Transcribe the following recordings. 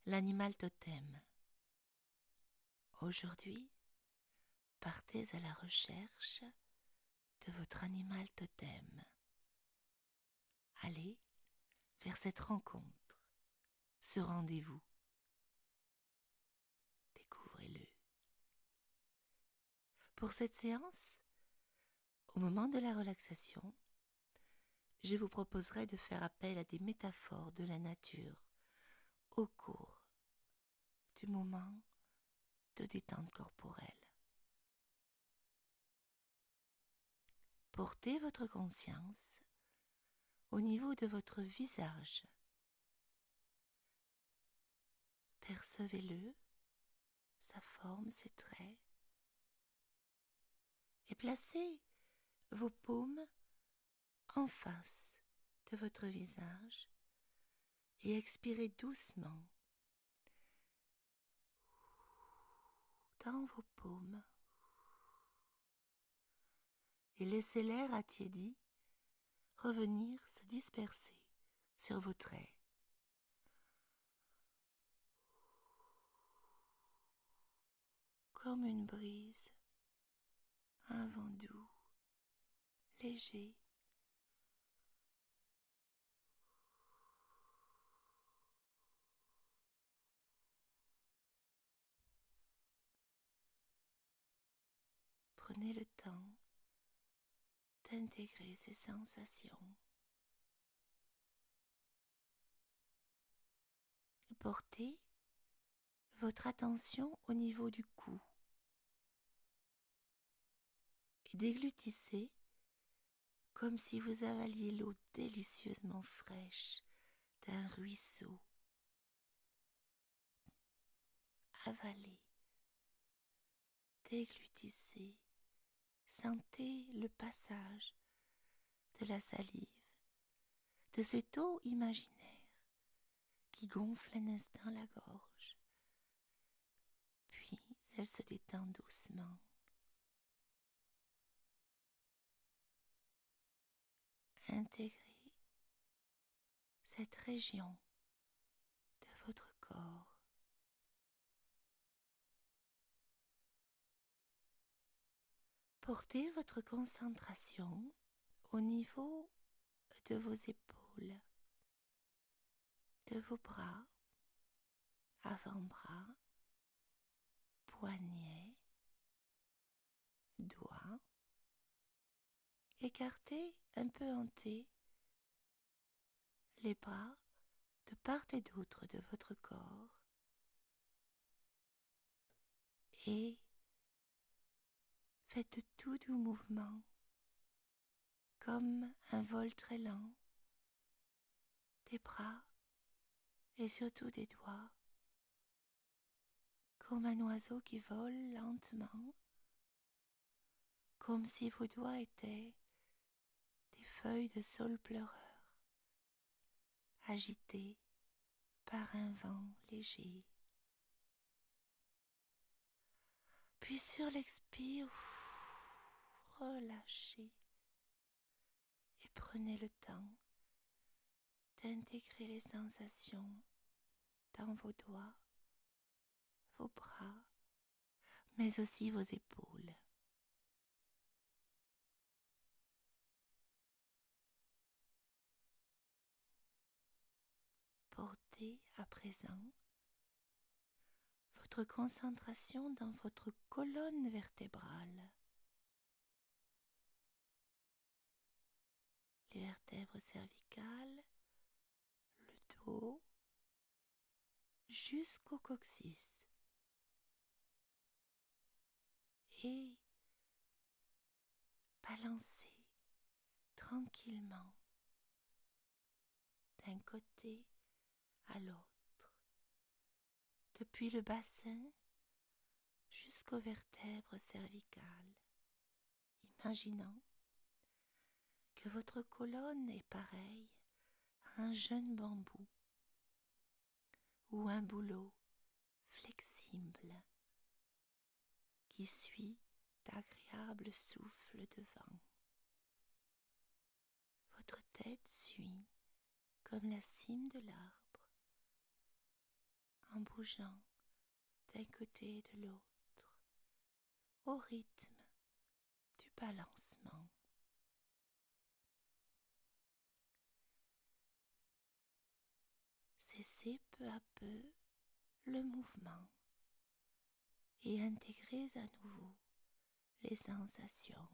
l'animal totem. Aujourd'hui, partez à la recherche de votre animal totem. Allez vers cette rencontre, ce rendez-vous. Découvrez-le. Pour cette séance, au moment de la relaxation, je vous proposerai de faire appel à des métaphores de la nature au cours du moment de détente corporelle. Portez votre conscience au niveau de votre visage. Percevez-le, sa forme, ses traits, et placez vos paumes en face de votre visage et expirez doucement dans vos paumes et laissez l'air attiédi revenir se disperser sur vos traits. Comme une brise, un vent doux, léger. Prenez le temps d'intégrer ces sensations. Portez votre attention au niveau du cou et déglutissez comme si vous avaliez l'eau délicieusement fraîche d'un ruisseau. Avalez, déglutissez, sentez le passage de la salive, de cette eau imaginaire qui gonfle un instant la gorge, puis elle se détend doucement. Intégrez cette région de votre corps. Portez votre concentration au niveau de vos épaules, de vos bras, avant-bras, poignets, doigts. Écartez un peu en T les bras de part et d'autre de votre corps et faites tout doux mouvement comme un vol très lent des bras et surtout des doigts, comme un oiseau qui vole lentement, comme si vos doigts étaient des feuilles de saule pleureur, agitées par un vent léger. Puis sur l'expire, relâchez et prenez le temps d'intégrer les sensations dans vos doigts, vos bras, mais aussi vos épaules. Portez à présent votre concentration dans votre colonne vertébrale. Les vertèbres cervicales, le dos, jusqu'au coccyx. Et balancez tranquillement d'un côté à l'autre, depuis le bassin jusqu'aux vertèbres cervicales, imaginant que votre colonne est pareille à un jeune bambou ou un bouleau flexible qui suit d'agréables souffles de vent. Votre tête suit comme la cime de l'arbre en bougeant d'un côté et de l'autre au rythme du balancement. Cessez peu à peu le mouvement et intégrez à nouveau les sensations.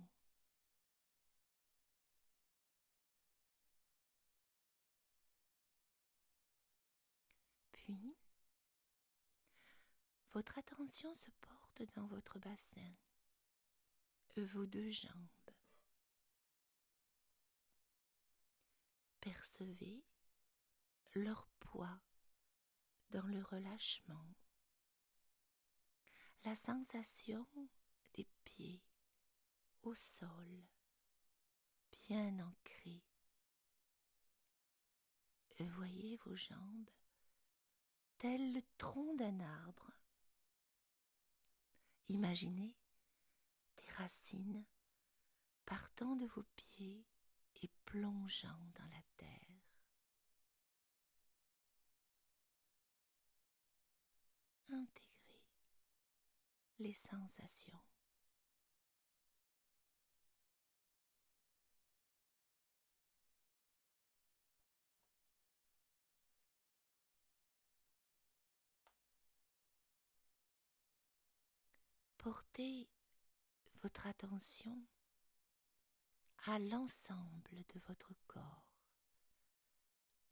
Puis, votre attention se porte dans votre bassin, vos deux jambes. Percevez leur poids dans le relâchement, la sensation des pieds au sol, bien ancrés. Voyez vos jambes tel le tronc d'un arbre. Imaginez des racines partant de vos pieds et plongeant dans la terre. Intégrez les sensations. Portez votre attention à l'ensemble de votre corps,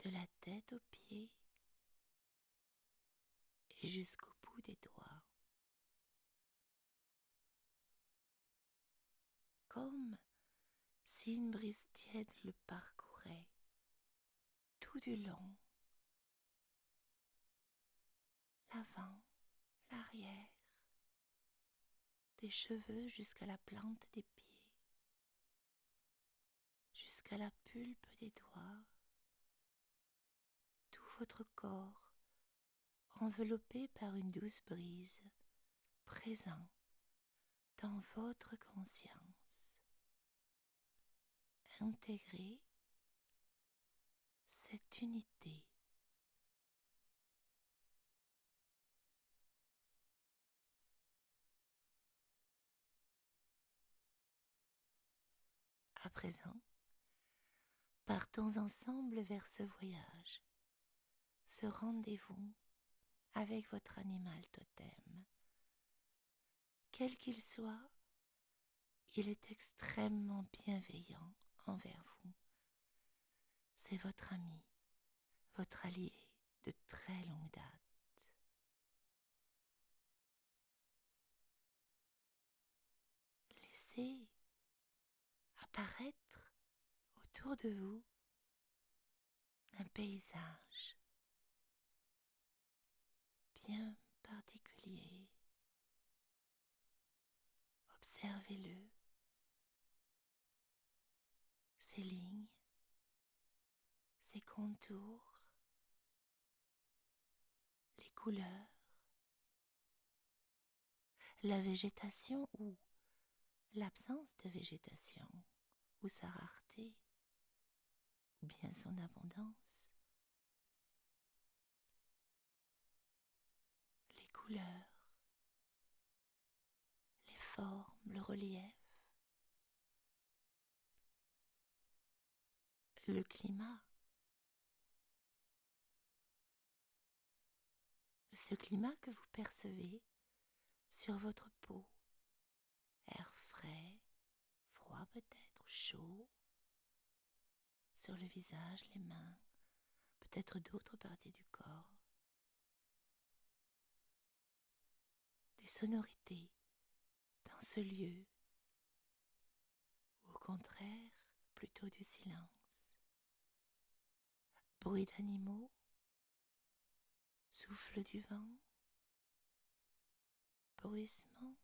de la tête aux pieds et jusqu'au bout des doigts, comme si une brise tiède le parcourait tout du long, l'avant, l'arrière, des cheveux jusqu'à la plante des pieds, jusqu'à la pulpe des doigts, tout votre corps enveloppé par une douce brise, présent dans votre conscience. Intégrez cette unité. À présent, partons ensemble vers ce voyage, ce rendez-vous avec votre animal totem. Quel qu'il soit, il est extrêmement bienveillant envers vous. C'est votre ami, votre allié de très longue date. Laissez apparaître autour de vous un paysage bien particulier. Observez-le, ses lignes, ses contours, les couleurs, la végétation ou l'absence de végétation, ou sa rareté, ou bien son abondance, les couleurs, les formes, le relief, le climat. Ce climat que vous percevez sur votre peau, air frais, froid peut-être, chaud, sur le visage, les mains, peut-être d'autres parties du corps. Des sonorités dans ce lieu, ou au contraire, plutôt du silence. Bruit d'animaux, souffle du vent, bruissement.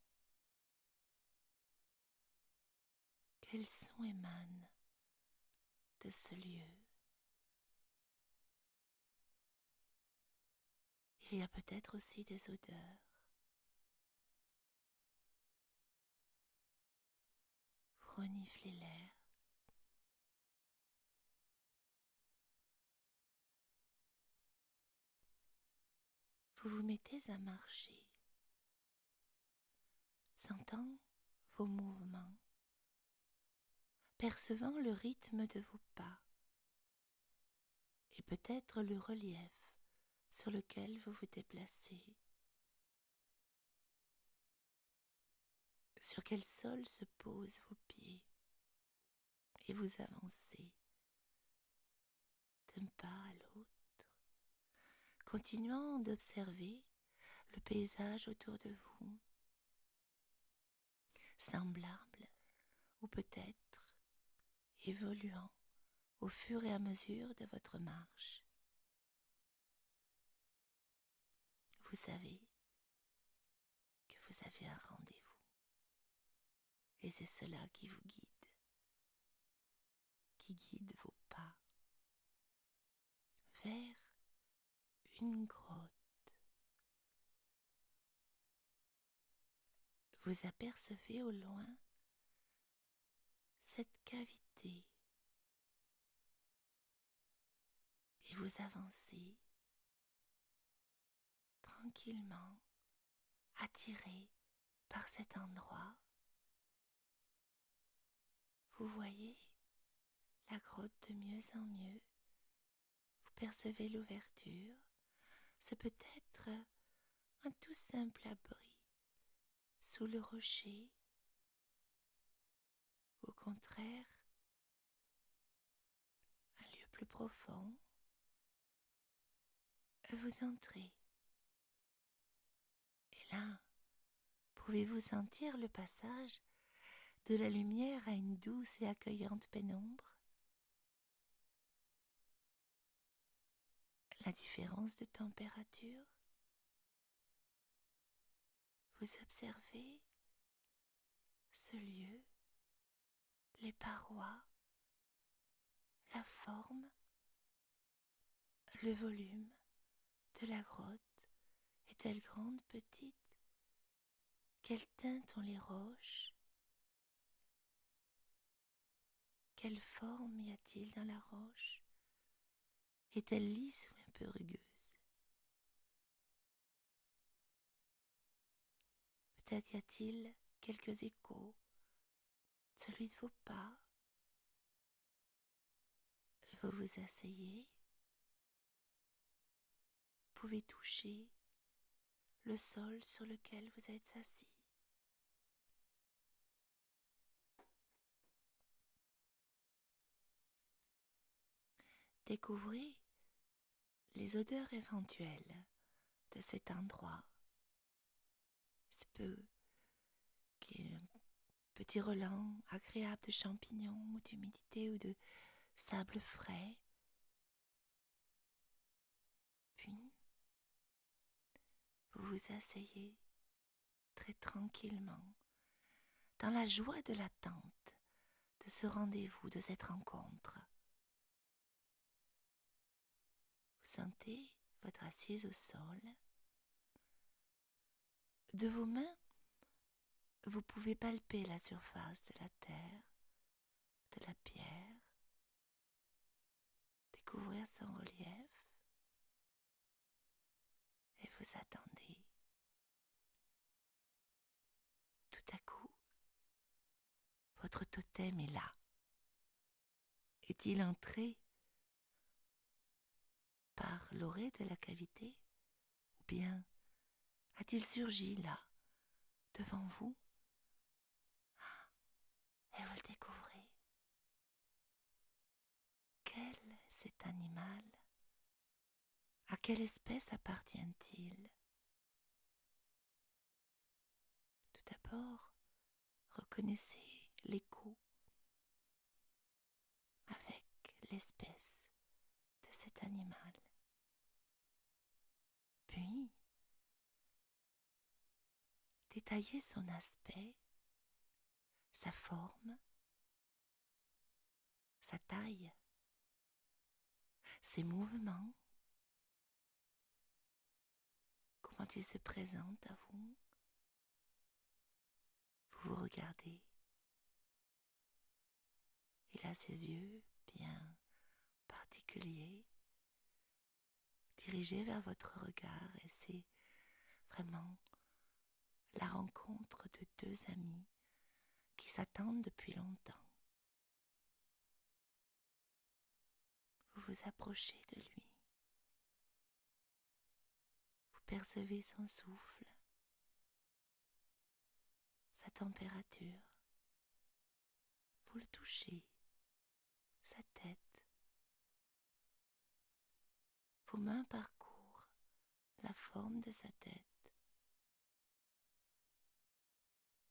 Quels sons émanent de ce lieu? Il y a peut-être aussi des odeurs. Vous reniflez l'air. vous vous mettez à marcher, sentant vos mouvements, percevant le rythme de vos pas et peut-être le relief sur lequel vous vous déplacez. Sur quel sol se posent vos pieds et vous avancez d'un pas à l'autre, continuant d'observer le paysage autour de vous, semblable ou peut-être évoluant au fur et à mesure de votre marche. Vous savez que vous avez un rendez-vous et c'est cela qui vous guide, qui guide vos pas vers une grotte. Vous apercevez au loin cette cavité et vous avancez tranquillement, attiré par cet endroit. Vous voyez la grotte de mieux en mieux, vous percevez l'ouverture, c'est peut-être un tout simple abri sous le rocher. Au contraire, un lieu plus profond. Vous entrez. Et là, pouvez-vous sentir le passage de la lumière à une douce et accueillante pénombre? La différence de température? Vous observez ce lieu, les parois, la forme, le volume de la grotte. Est-elle grande, petite? Quelle teinte ont les roches? Quelle forme y a-t-il dans la roche? Est-elle lisse ou un peu rugueuse? Peut-être y a-t-il quelques échos, celui de vos pas. Vous vous asseyez, vous pouvez toucher le sol sur lequel vous êtes assis. Découvrez les odeurs éventuelles de cet endroit. Il peut qu'il y ait un petit relent agréable de champignons ou d'humidité ou de sable frais. Puis, vous vous asseyez très tranquillement dans la joie de l'attente de ce rendez-vous, de cette rencontre. Vous sentez votre assise au sol. De vos mains, vous pouvez palper la surface de la terre, de la pierre, découvrir son relief et vous attendez. Tout à coup, votre totem est là. Est-il entré par l'orée de la cavité ou bien a-t-il surgi là, devant vous? Et vous le découvrez. Quel est cet animal? À quelle espèce appartient-il? Tout d'abord, reconnaissez l'écho avec l'espèce de cet animal. Puis, détaillez son aspect, sa forme, sa taille, ses mouvements, comment il se présente à vous. Vous vous regardez. Il a ses yeux bien particuliers, dirigé vers votre regard et c'est vraiment la rencontre de deux amis qui s'attendent depuis longtemps. Vous vous approchez de lui. Vous percevez son souffle, sa température. Vous le touchez, sa tête. Vos mains parcourent la forme de sa tête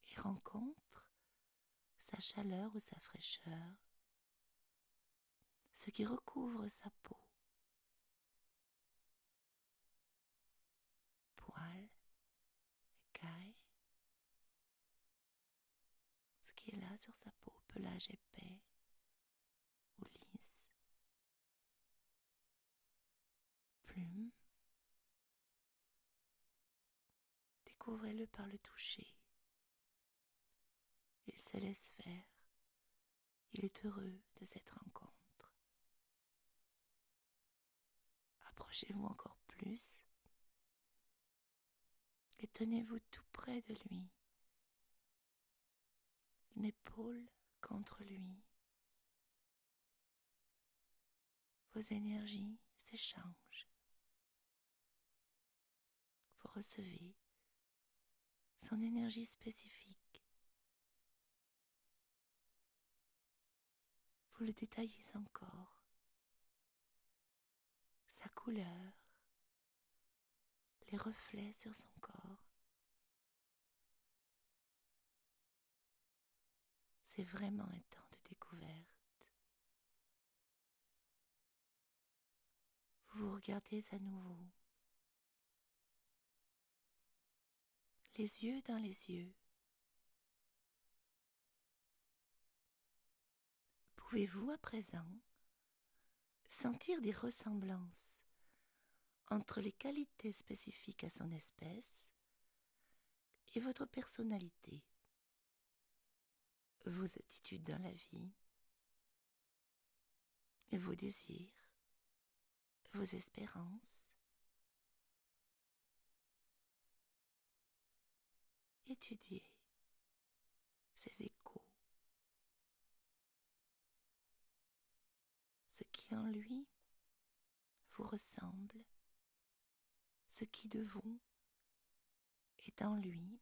et rencontrent sa chaleur ou sa fraîcheur, ce qui recouvre sa peau. Poils, écailles, ce qui est là sur sa peau, pelage épais ou lisse, plumes. Découvrez-le par le toucher. Il se laisse faire. Il est heureux de cette rencontre. Approchez-vous encore plus et tenez-vous tout près de lui, l'épaule contre lui. Vos énergies s'échangent. Vous recevez son énergie spécifique. Vous le détaillez encore. Sa couleur, les reflets sur son corps. C'est vraiment un temps de découverte. Vous vous regardez à nouveau, les yeux dans les yeux. Pouvez-vous à présent sentir des ressemblances entre les qualités spécifiques à son espèce et votre personnalité, vos attitudes dans la vie, vos désirs, vos espérances? Étudiez ces échos, ce qui en lui vous ressemble, ce qui de vous est en lui.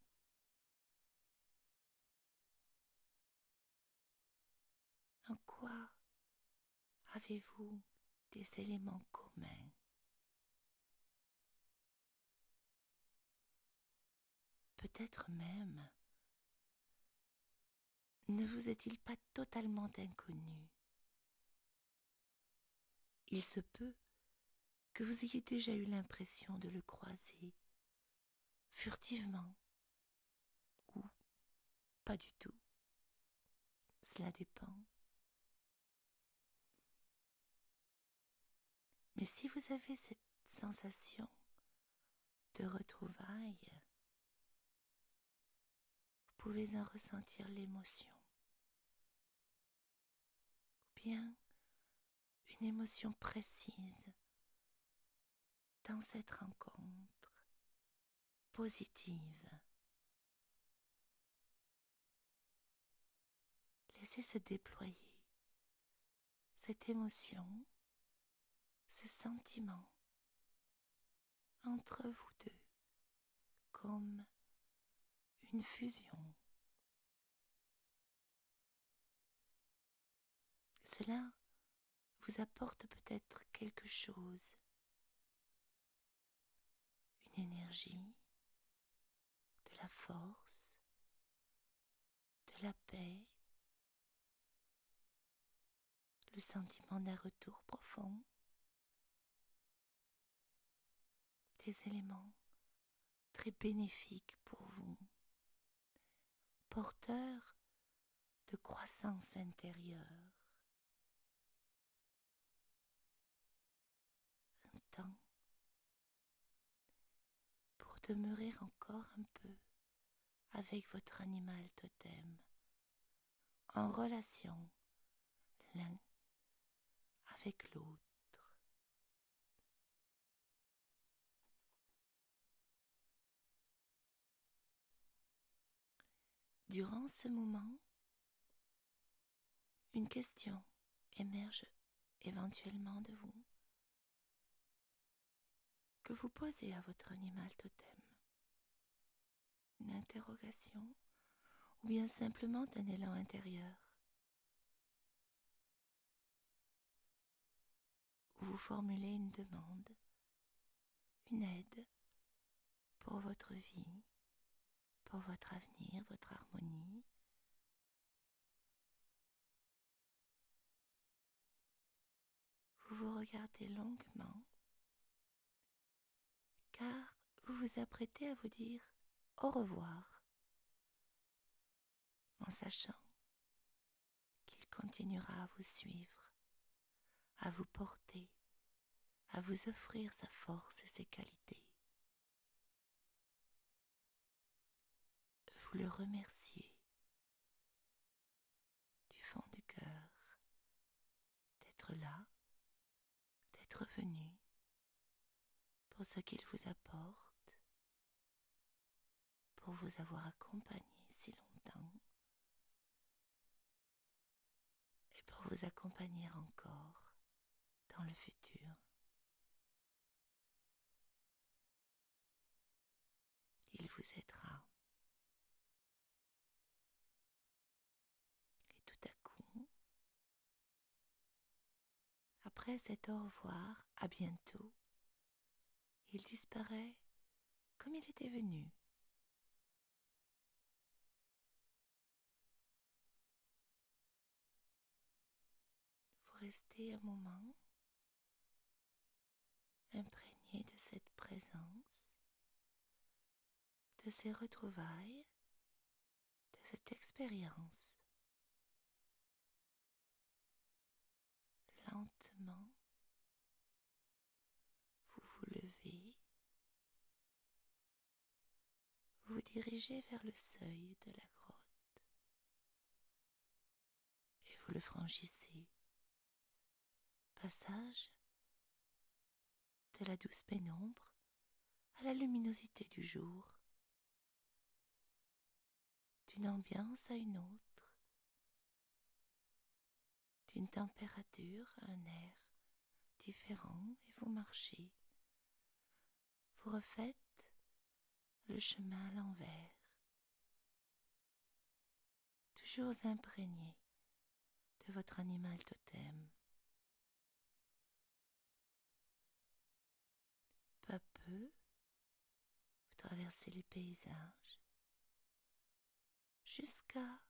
En quoi avez-vous des éléments communs? Peut-être même ne vous est-il pas totalement inconnu. Il se peut que vous ayez déjà eu l'impression de le croiser, furtivement, ou pas du tout. Cela dépend. Mais si vous avez cette sensation de retrouvailles, vous pouvez en ressentir l'émotion, ou bien une émotion précise dans cette rencontre positive. Laissez se déployer cette émotion, ce sentiment entre vous deux, comme une fusion. Cela vous apporte peut-être quelque chose, une énergie, de la force, de la paix, le sentiment d'un retour profond, des éléments très bénéfiques pour vous, porteurs de croissance intérieure. Un temps pour demeurer encore un peu avec votre animal totem, en relation l'un avec l'autre. Durant ce moment, une question émerge éventuellement de vous, que vous posez à votre animal totem. Une interrogation ou bien simplement un élan intérieur. Où vous formulez une demande, une aide pour votre vie, pour votre avenir, votre harmonie. Vous vous regardez longuement, car vous vous apprêtez à vous dire au revoir, en sachant qu'il continuera à vous suivre, à vous porter, à vous offrir sa force et ses qualités. Vous le remerciez du fond du cœur d'être là, d'être venu pour ce qu'il vous apporte, pour vous avoir accompagné si longtemps et pour vous accompagner encore dans le futur. Il vous aidera. Et tout à coup, après cet au revoir, à bientôt, il disparaît comme il était venu. Vous restez un moment imprégné de cette présence, de ces retrouvailles, de cette expérience. Lentement, vous vous levez, vous vous dirigez vers le seuil de la grotte et vous le franchissez. Passage de la douce pénombre à la luminosité du jour, d'une ambiance à une autre, d'une température à un air différent, et vous marchez. Vous refaites le chemin à l'envers, toujours imprégné de votre animal totem. Peu à peu, vous traversez les paysages jusqu'à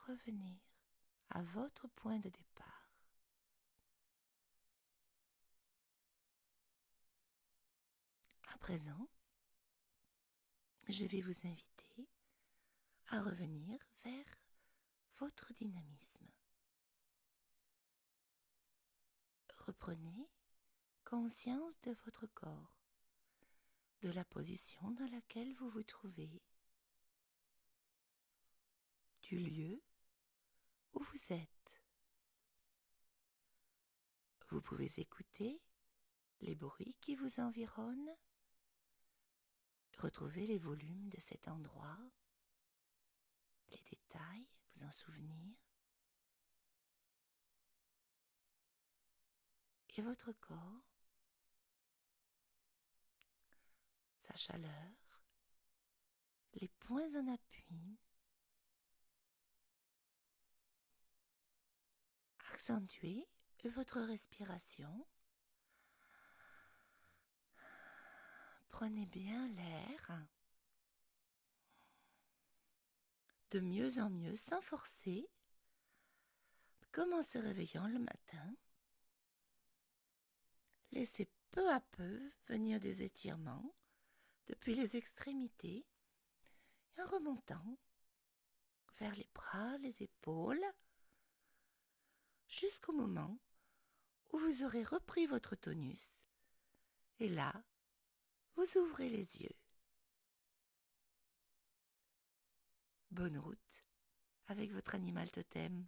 revenir à votre point de départ. À présent, je vais vous inviter à revenir vers votre dynamisme. Reprenez conscience de votre corps, de la position dans laquelle vous vous trouvez, du lieu où vous êtes. Vous pouvez écouter les bruits qui vous environnent, retrouver les volumes de cet endroit, les détails, vous en souvenir. Et votre corps, sa chaleur, les points en appui, accentuez votre respiration. Prenez bien l'air, de mieux en mieux, sans forcer, comme en se réveillant le matin. Laissez peu à peu venir des étirements depuis les extrémités et en remontant vers les bras, les épaules, jusqu'au moment où vous aurez repris votre tonus. Et là, vous ouvrez les yeux. Bonne route avec votre animal totem.